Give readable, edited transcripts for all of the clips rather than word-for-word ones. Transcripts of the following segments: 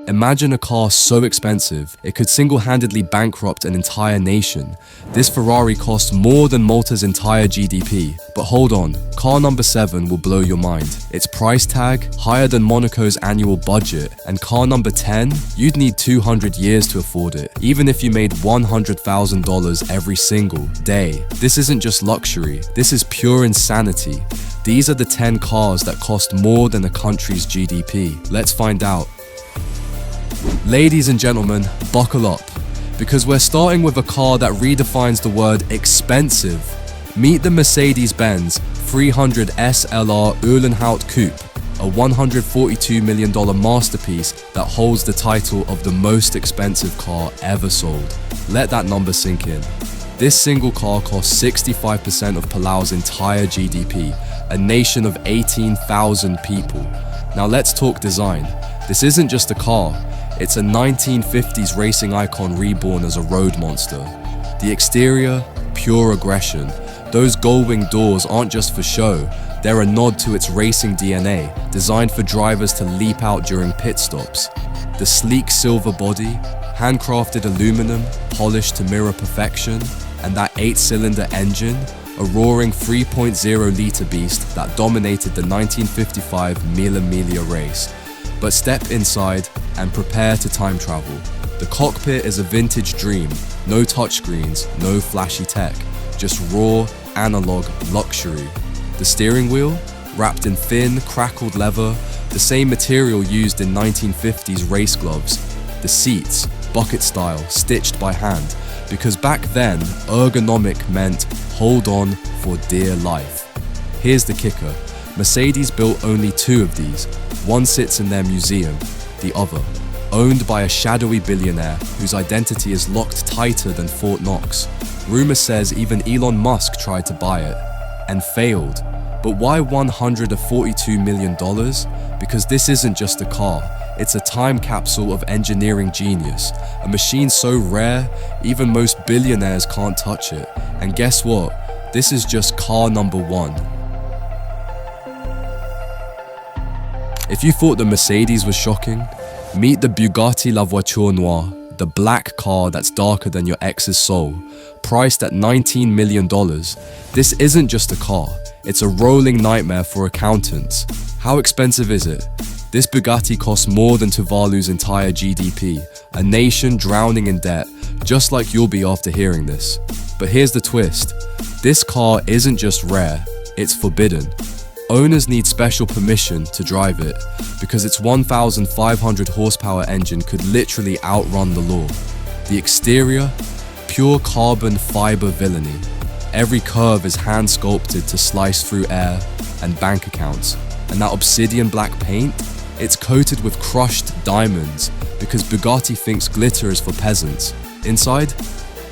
Imagine a car so expensive, it could single-handedly bankrupt an entire nation. This Ferrari costs more than Malta's entire GDP. But hold on, car number 7 will blow your mind. Its price tag, higher than Monaco's annual budget. And car number 10, you'd need 200 years to afford it, even if you made $100,000 every single day. This isn't just luxury, this is pure insanity. These are the 10 cars that cost more than a country's GDP. Let's find out. Ladies and gentlemen, buckle up, because we're starting with a car that redefines the word expensive. Meet the Mercedes-Benz 300 SLR Uhlenhaut Coupe, a $142 million masterpiece that holds the title of the most expensive car ever sold. Let that number sink in. This single car costs 65% of Palau's entire GDP, a nation of 18,000 people. Now let's talk design. This isn't just a car. It's a 1950s racing icon reborn as a road monster. The exterior, pure aggression. Those gull-wing doors aren't just for show, they're a nod to its racing DNA, designed for drivers to leap out during pit stops. The sleek silver body, handcrafted aluminum, polished to mirror perfection, and that 8-cylinder engine, a roaring 3.0-litre beast that dominated the 1955 Mille Miglia race. But step inside and prepare to time travel. The cockpit is a vintage dream, no touchscreens, no flashy tech, just raw, analog luxury. The steering wheel, wrapped in thin, crackled leather, the same material used in 1950s race gloves. The seats, bucket style, stitched by hand, because back then, ergonomic meant hold on for dear life. Here's the kicker. Mercedes built only 2 of these. One sits in their museum, the other, owned by a shadowy billionaire whose identity is locked tighter than Fort Knox. Rumor says even Elon Musk tried to buy it, and failed. But why $142 million? Because this isn't just a car, it's a time capsule of engineering genius. A machine so rare, even most billionaires can't touch it. And guess what? This is just car number 1. If you thought the Mercedes was shocking, meet the Bugatti La Voiture Noire, the black car that's darker than your ex's soul, priced at $19 million. This isn't just a car, it's a rolling nightmare for accountants. How expensive is it? This Bugatti costs more than Tuvalu's entire GDP, a nation drowning in debt, just like you'll be after hearing this. But here's the twist. This car isn't just rare, it's forbidden. Owners need special permission to drive it, because its 1,500 horsepower engine could literally outrun the law. The exterior, pure carbon fiber villainy. Every curve is hand sculpted to slice through air and bank accounts. And that obsidian black paint, it's coated with crushed diamonds, because Bugatti thinks glitter is for peasants. Inside,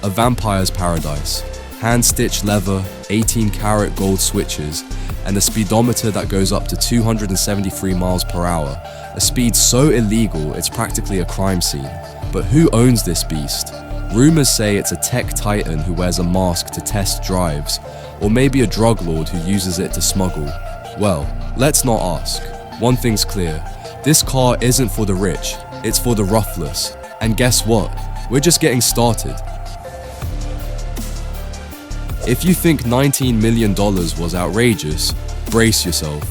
a vampire's paradise. Hand-stitched leather, 18-karat gold switches, and a speedometer that goes up to 273 miles per hour, a speed so illegal it's practically a crime scene. But who owns this beast? Rumors say it's a tech titan who wears a mask to test drives, or maybe a drug lord who uses it to smuggle. Well, let's not ask. One thing's clear, this car isn't for the rich, it's for the ruthless. And guess what? We're just getting started. If you think $19 million was outrageous, brace yourself.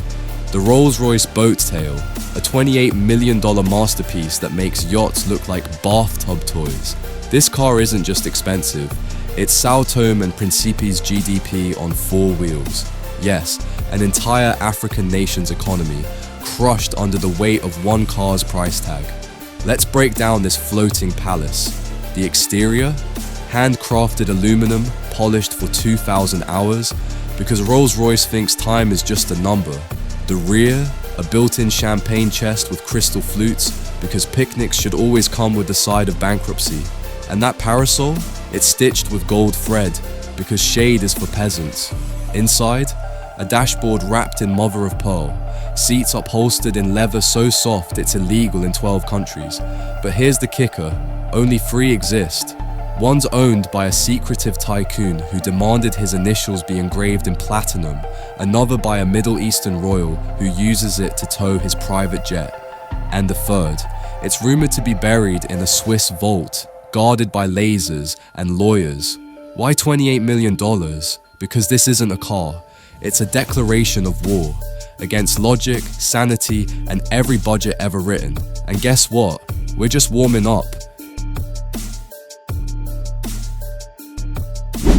The Rolls-Royce Boat Tail, a $28 million masterpiece that makes yachts look like bathtub toys. This car isn't just expensive, it's Sao Tome and Principe's GDP on 4 wheels. Yes, an entire African nation's economy, crushed under the weight of one car's price tag. Let's break down this floating palace. The exterior, handcrafted aluminum, polished for 2,000 hours, because Rolls-Royce thinks time is just a number. The rear, a built-in champagne chest with crystal flutes, because picnics should always come with the side of bankruptcy. And that parasol, it's stitched with gold thread, because shade is for peasants. Inside, a dashboard wrapped in mother of pearl, seats upholstered in leather so soft it's illegal in 12 countries. But here's the kicker, only 3 exist. One's owned by a secretive tycoon who demanded his initials be engraved in platinum, another by a Middle Eastern royal who uses it to tow his private jet. And the third, It's rumored to be buried in a Swiss vault, guarded by lasers and lawyers. Why $28 million? Because this isn't a car. It's a declaration of war against logic, sanity, and every budget ever written. And guess what? We're just warming up.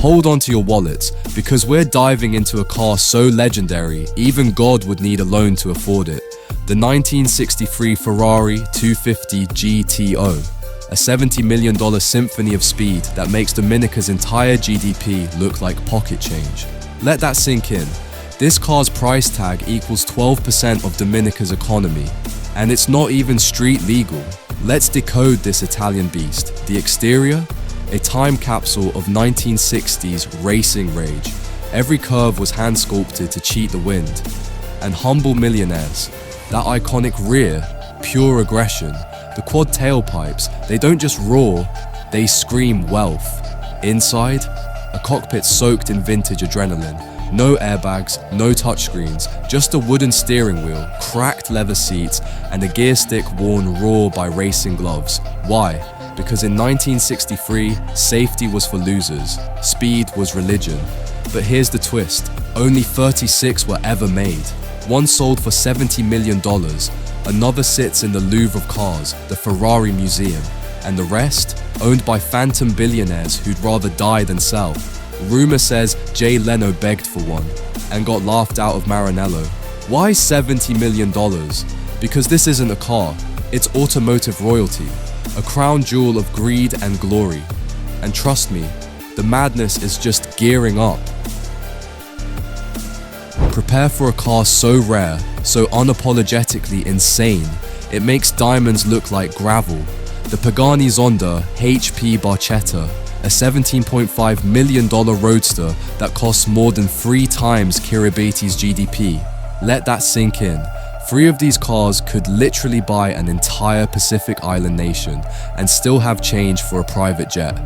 Hold on to your wallets, because we're diving into a car so legendary, even God would need a loan to afford it. The 1963 Ferrari 250 GTO, a $70 million symphony of speed that makes Dominica's entire GDP look like pocket change. Let that sink in. This car's price tag equals 12% of Dominica's economy, and it's not even street legal. Let's decode this Italian beast. The exterior? A time capsule of 1960s racing rage. Every curve was hand sculpted to cheat the wind. And humble millionaires. That iconic rear, pure aggression. The quad tailpipes, they don't just roar, they scream wealth. Inside, a cockpit soaked in vintage adrenaline. No airbags, no touchscreens, just a wooden steering wheel, cracked leather seats, and a gear stick worn raw by racing gloves. Why? Because in 1963, safety was for losers, speed was religion. But here's the twist, only 36 were ever made. One sold for $70 million, another sits in the Louvre of Cars, the Ferrari Museum, and the rest owned by phantom billionaires who'd rather die than sell. Rumor says Jay Leno begged for one and got laughed out of Maranello. Why $70 million? Because this isn't a car, it's automotive royalty. A crown jewel of greed and glory. And trust me, the madness is just gearing up. Prepare for a car so rare, so unapologetically insane, it makes diamonds look like gravel. The Pagani Zonda HP Barchetta, a $17.5 million roadster that costs more than 3 times Kiribati's GDP. Let that sink in. 3 of these cars could literally buy an entire Pacific Island nation and still have change for a private jet.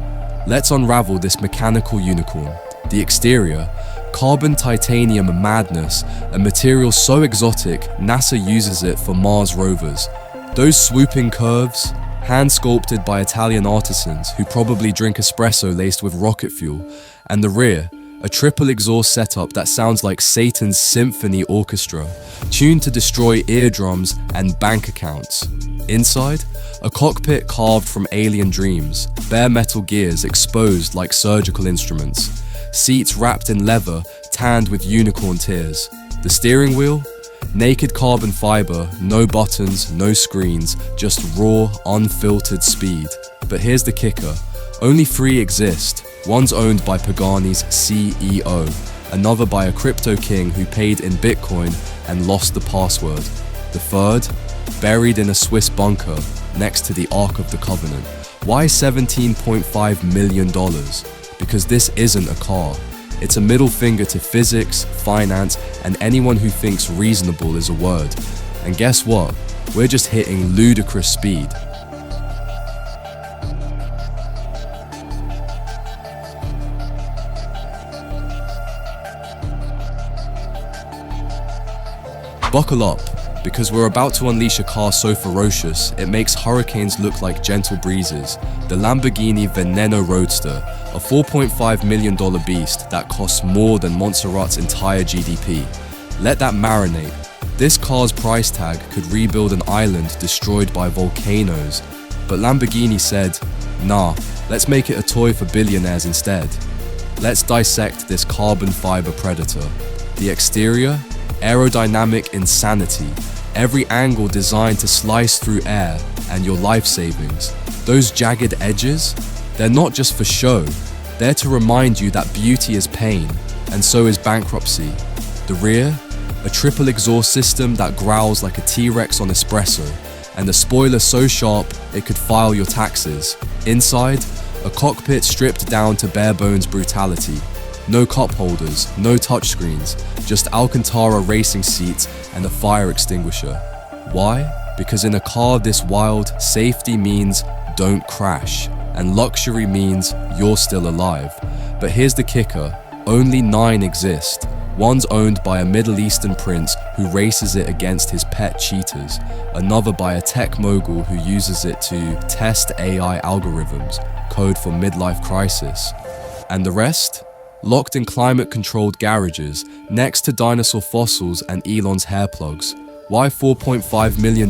Let's unravel this mechanical unicorn. The exterior, carbon titanium madness, a material so exotic NASA uses it for Mars rovers. Those swooping curves, hand sculpted by Italian artisans who probably drink espresso laced with rocket fuel. And the rear, a triple exhaust setup that sounds like Satan's symphony orchestra, tuned to destroy eardrums and bank accounts. Inside, a cockpit carved from alien dreams, bare metal gears exposed like surgical instruments, seats wrapped in leather tanned with unicorn tears. The steering wheel? Naked carbon fiber, no buttons, no screens, just raw, unfiltered speed. But here's the kicker, only 3 exist. One's owned by Pagani's CEO, another by a crypto king who paid in Bitcoin and lost the password. The third, buried in a Swiss bunker next to the Ark of the Covenant. Why $17.5 million? Because this isn't a car. It's a middle finger to physics, finance, and anyone who thinks reasonable is a word. And guess what? We're just hitting ludicrous speed. Buckle up, because we're about to unleash a car so ferocious, it makes hurricanes look like gentle breezes. The Lamborghini Veneno Roadster, a $4.5 million beast that costs more than Montserrat's entire GDP. Let that marinate. This car's price tag could rebuild an island destroyed by volcanoes. But Lamborghini said, nah, let's make it a toy for billionaires instead. Let's dissect this carbon fiber predator. The exterior? Aerodynamic insanity, every angle designed to slice through air and your life savings. Those jagged edges, they're not just for show, they're to remind you that beauty is pain, and so is bankruptcy. The rear, a triple exhaust system that growls like a T-Rex on espresso, and a spoiler so sharp it could file your taxes. Inside, a cockpit stripped down to bare bones brutality. No cup holders, no touchscreens, just Alcantara racing seats and a fire extinguisher. Why? Because in a car this wild, safety means don't crash, and luxury means you're still alive. But here's the kicker, only 9 exist. One's owned by a Middle Eastern prince who races it against his pet cheetahs, another by a tech mogul who uses it to test AI algorithms, code for midlife crisis. And the rest? Locked in climate-controlled garages, next to dinosaur fossils and Elon's hair plugs. Why $4.5 million?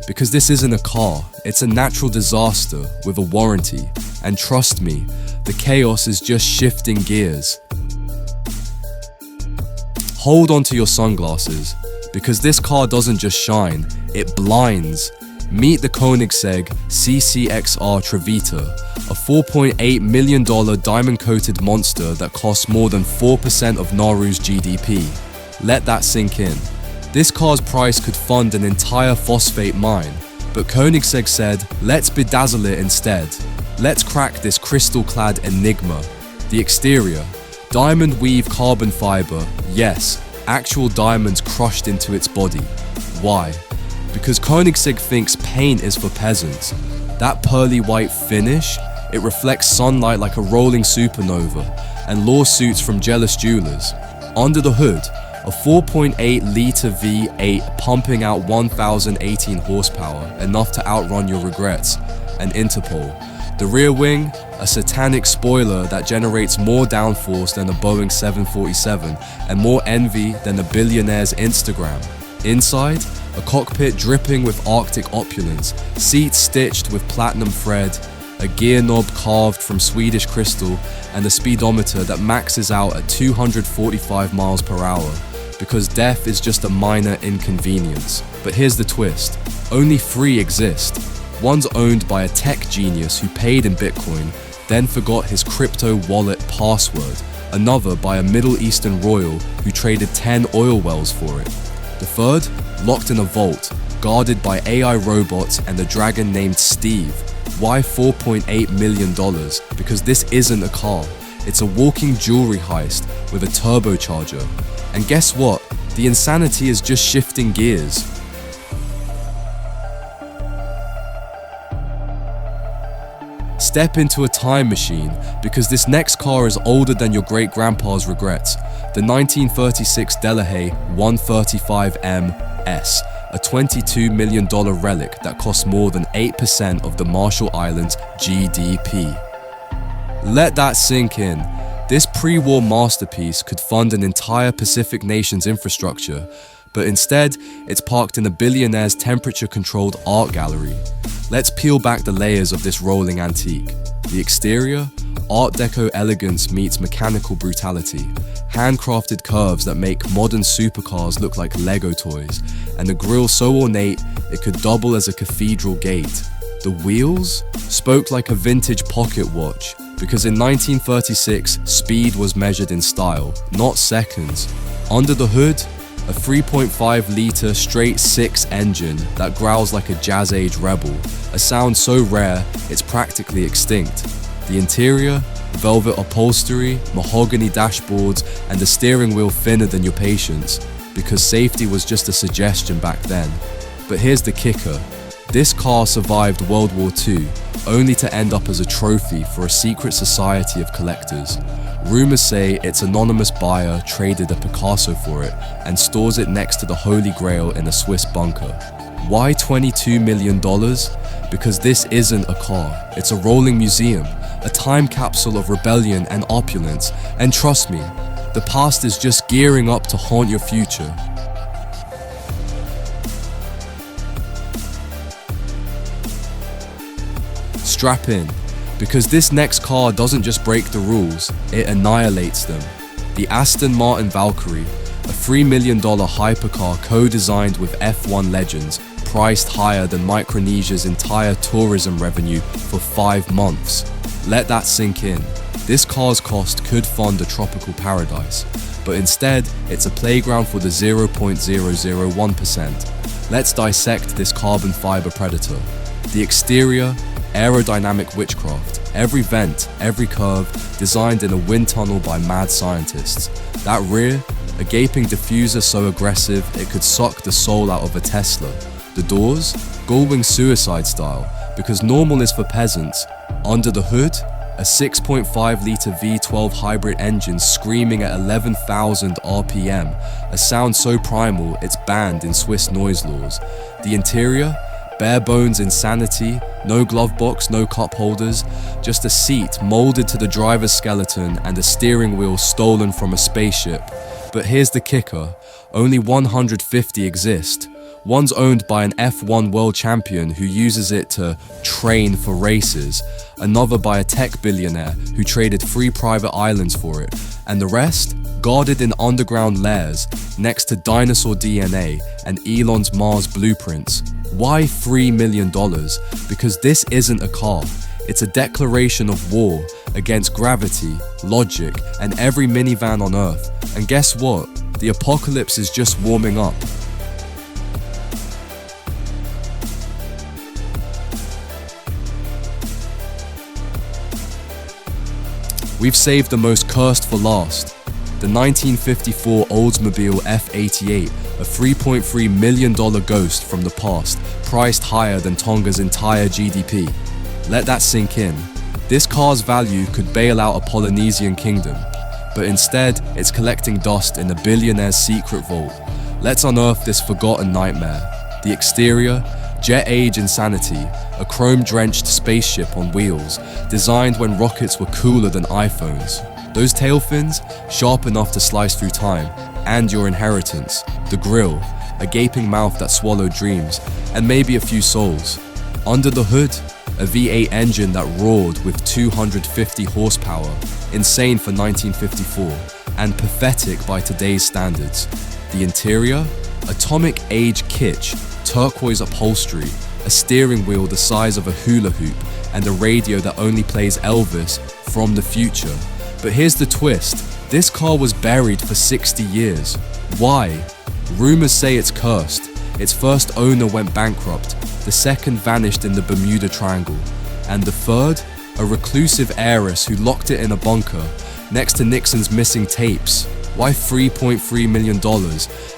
Because this isn't a car, it's a natural disaster with a warranty. And trust me, the chaos is just shifting gears. Hold on to your sunglasses, because this car doesn't just shine, it blinds. Meet the Koenigsegg CCXR Trevita, a $4.8 million diamond-coated monster that costs more than 4% of Nauru's GDP. Let that sink in. This car's price could fund an entire phosphate mine, but Koenigsegg said, let's bedazzle it instead. Let's crack this crystal-clad enigma. The exterior. Diamond weave carbon fiber, yes, actual diamonds crushed into its body. Why? Because Koenigsegg thinks paint is for peasants. That pearly white finish, it reflects sunlight like a rolling supernova, and lawsuits from jealous jewelers. Under the hood, a 4.8-litre V8 pumping out 1,018 horsepower, enough to outrun your regrets, and Interpol. The rear wing, a satanic spoiler that generates more downforce than a Boeing 747 and more envy than a billionaire's Instagram. Inside, a cockpit dripping with Arctic opulence, seats stitched with platinum thread, a gear knob carved from Swedish crystal, and a speedometer that maxes out at 245 miles per hour. Because death is just a minor inconvenience. But here's the twist. Only 3 exist. One's owned by a tech genius who paid in Bitcoin, then forgot his crypto wallet password. Another by a Middle Eastern royal who traded 10 oil wells for it. The third, locked in a vault, guarded by AI robots and a dragon named Steve. Why $4.8 million? Because this isn't a car. It's a walking jewelry heist with a turbocharger. And guess what? The insanity is just shifting gears. Step into a time machine, because this next car is older than your great-grandpa's regrets. The 1936 Delahaye 135MS, a $22 million relic that costs more than 8% of the Marshall Islands' GDP. Let that sink in. This pre-war masterpiece could fund an entire Pacific nation's infrastructure, but instead, it's parked in a billionaire's temperature-controlled art gallery. Let's peel back the layers of this rolling antique. The exterior? Art Deco elegance meets mechanical brutality. Handcrafted curves that make modern supercars look like Lego toys, and a grille so ornate it could double as a cathedral gate. The wheels? Spoke like a vintage pocket watch, because in 1936, speed was measured in style, not seconds. Under the hood? A 3.5-litre straight-six engine that growls like a jazz-age rebel, a sound so rare it's practically extinct. The interior? Velvet upholstery, mahogany dashboards, and a steering wheel thinner than your patience, because safety was just a suggestion back then. But here's the kicker. This car survived World War II, only to end up as a trophy for a secret society of collectors. Rumors say its anonymous buyer traded a Picasso for it and stores it next to the Holy Grail in a Swiss bunker. Why $22 million? Because this isn't a car, it's a rolling museum, a time capsule of rebellion and opulence, and trust me, the past is just gearing up to haunt your future. Strap in, because this next car doesn't just break the rules, it annihilates them. The Aston Martin Valkyrie, a $3 million hypercar co-designed with F1 legends, priced higher than Micronesia's entire tourism revenue for 5 months. Let that sink in. This car's cost could fund a tropical paradise, but instead, it's a playground for the 0.001%. Let's dissect this carbon fiber predator. The exterior, aerodynamic witchcraft. Every vent, every curve, designed in a wind tunnel by mad scientists. That rear, a gaping diffuser so aggressive it could suck the soul out of a Tesla. The doors, gullwing suicide style, because normal is for peasants. Under the hood, a 6.5-litre V12 hybrid engine screaming at 11,000 RPM, a sound so primal it's banned in Swiss noise laws. The interior? Bare bones insanity, no glove box, no cup holders, just a seat molded to the driver's skeleton and a steering wheel stolen from a spaceship. But here's the kicker, only 150 exist. One's owned by an F1 world champion who uses it to train for races, another by a tech billionaire who traded 3 private islands for it, and the rest guarded in underground lairs next to dinosaur DNA and Elon's Mars blueprints. Why $3 million? Because this isn't a car. It's a declaration of war against gravity, logic, and every minivan on Earth. And guess what? The apocalypse is just warming up. We've saved the most cursed for last. The 1954 Oldsmobile F-88, a $3.3 million ghost from the past, priced higher than Tonga's entire GDP. Let that sink in. This car's value could bail out a Polynesian kingdom, but instead it's collecting dust in a billionaire's secret vault. Let's unearth this forgotten nightmare. The exterior, jet age insanity, a chrome-drenched spaceship on wheels, designed when rockets were cooler than iPhones. Those tail fins, sharp enough to slice through time, and your inheritance. The grille, a gaping mouth that swallowed dreams, and maybe a few souls. Under the hood, a V8 engine that roared with 250 horsepower, insane for 1954, and pathetic by today's standards. The interior, atomic age kitsch, turquoise upholstery, a steering wheel the size of a hula hoop, and a radio that only plays Elvis from the future. But here's the twist, this car was buried for 60 years. Why? Rumors say it's cursed. Its first owner went bankrupt, the second vanished in the Bermuda Triangle, and the third, a reclusive heiress who locked it in a bunker next to Nixon's missing tapes. Why $3.3 million?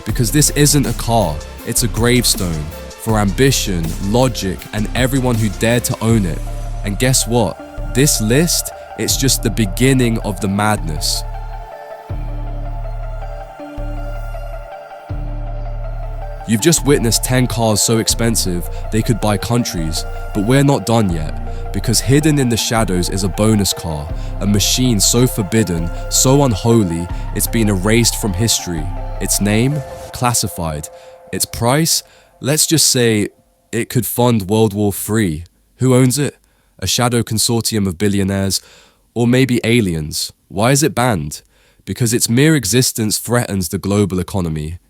Because this isn't a car, it's a gravestone for ambition, logic, and everyone who dared to own it. And guess what? This list, it's just the beginning of the madness. You've just witnessed 10 cars so expensive they could buy countries, but we're not done yet, because hidden in the shadows is a bonus car, a machine so forbidden, so unholy, it's been erased from history. Its name? Classified. Its price? Let's just say it could fund World War III. Who owns it? A shadow consortium of billionaires, or maybe aliens. Why is it banned? Because its mere existence threatens the global economy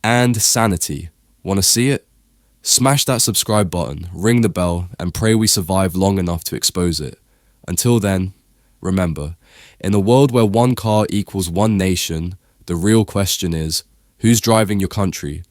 and sanity. Wanna see it? Smash that subscribe button, ring the bell, and pray we survive long enough to expose it. Until then, remember, in a world where one car equals one nation, the real question is, who's driving your country?